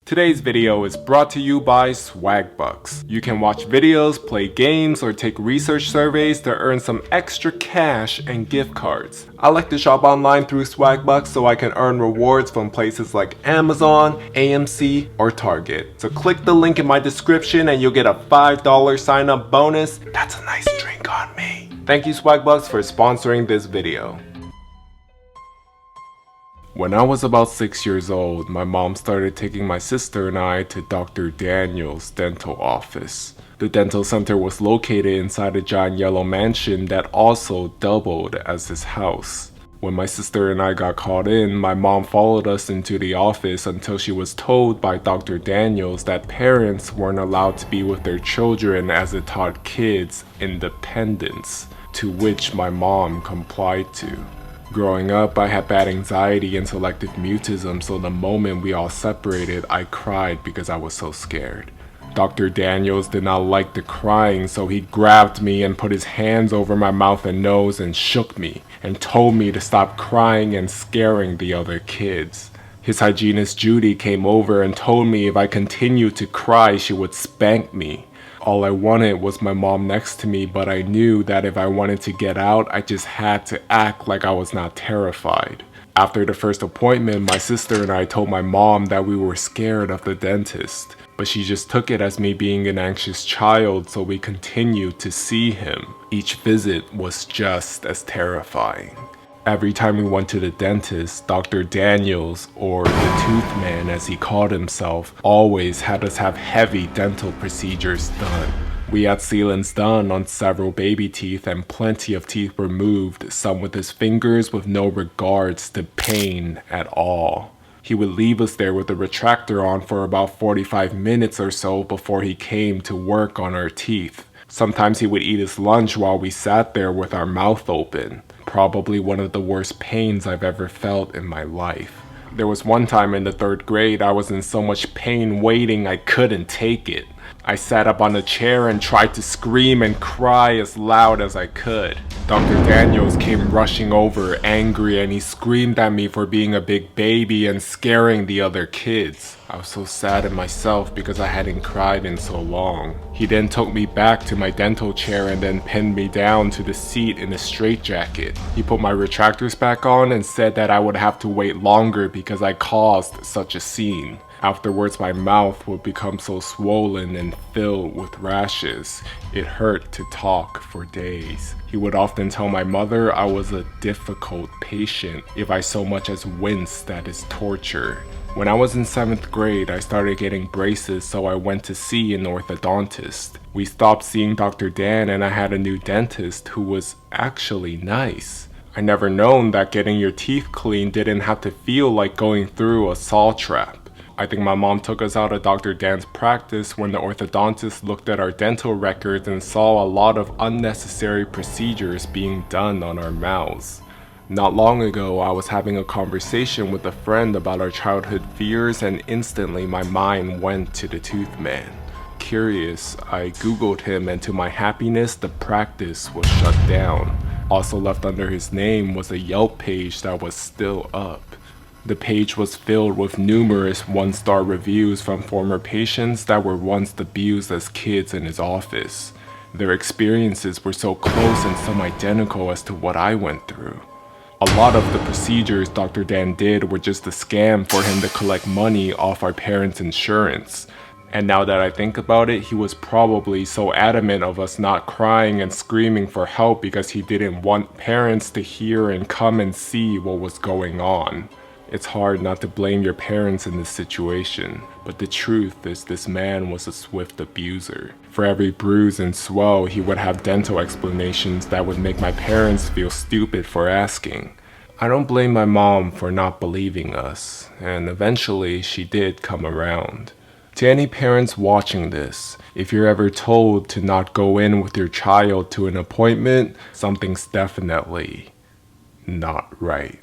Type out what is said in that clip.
Today's video is brought to you by Swagbucks. You can watch videos, play games, or take research surveys to earn some extra cash and gift cards. I like to shop online through Swagbucks so I can earn rewards from places like Amazon, AMC, or Target. So click the link in my description and you'll get a $5 sign up bonus. That's a nice drink on me. Thank you Swagbucks for sponsoring this video. When I was about 6 years old, my mom started taking my sister and I to Dr. Daniel's dental office. The dental center was located inside a giant yellow mansion that also doubled as his house. When my sister and I got called in, my mom followed us into the office until she was told by Dr. Daniels that parents weren't allowed to be with their children as it taught kids independence, to which my mom complied to. Growing up, I had bad anxiety and selective mutism, so the moment we all separated, I cried because I was so scared. Dr. Daniels did not like the crying, so he grabbed me and put his hands over my mouth and nose and shook me and told me to stop crying and scaring the other kids. His hygienist Judy came over and told me if I continued to cry, she would spank me. All I wanted was my mom next to me, but I knew that if I wanted to get out, I just had to act like I was not terrified. After the first appointment, my sister and I told my mom that we were scared of the dentist, but she just took it as me being an anxious child, so we continued to see him. Each visit was just as terrifying. Every time we went to the dentist, Dr. Daniels, or the Tooth Man as he called himself, always had us have heavy dental procedures done. We had sealants done on several baby teeth and plenty of teeth removed, some with his fingers with no regards to pain at all. He would leave us there with the retractor on for about 45 minutes or so before he came to work on our teeth. Sometimes he would eat his lunch while we sat there with our mouth open. Probably one of the worst pains I've ever felt in my life. There was one time in the 3rd grade I was in so much pain waiting I couldn't take it. I sat up on a chair and tried to scream and cry as loud as I could. Dr. Daniels came rushing over angry and he screamed at me for being a big baby and scaring the other kids. I was so sad at myself because I hadn't cried in so long. He then took me back to my dental chair and then pinned me down to the seat in a straitjacket. He put my retractors back on and said that I would have to wait longer because I caused such a scene. Afterwards, my mouth would become so swollen and filled with rashes. It hurt to talk for days. He would often tell my mother I was a difficult patient. If I so much as winced at his torture. When I was in 7th grade, I started getting braces, so I went to see an orthodontist. We stopped seeing Dr. Dan and I had a new dentist who was actually nice. I never known that getting your teeth cleaned didn't have to feel like going through a saw trap. I think my mom took us out of Dr. Dan's practice when the orthodontist looked at our dental records and saw a lot of unnecessary procedures being done on our mouths. Not long ago, I was having a conversation with a friend about our childhood fears and instantly my mind went to the Tooth Man. Curious, I googled him and to my happiness, the practice was shut down. Also left under his name was a Yelp page that was still up. The page was filled with numerous 1-star reviews from former patients that were once abused as kids in his office. Their experiences were so close and some identical as to what I went through. A lot of the procedures Dr. Dan did were just a scam for him to collect money off our parents' insurance. And now that I think about it, he was probably so adamant of us not crying and screaming for help because he didn't want parents to hear and come and see what was going on. It's hard not to blame your parents in this situation, but the truth is this man was a swift abuser. For every bruise and swell, he would have dental explanations that would make my parents feel stupid for asking. I don't blame my mom for not believing us, and eventually she did come around. To any parents watching this, if you're ever told to not go in with your child to an appointment, something's definitely not right.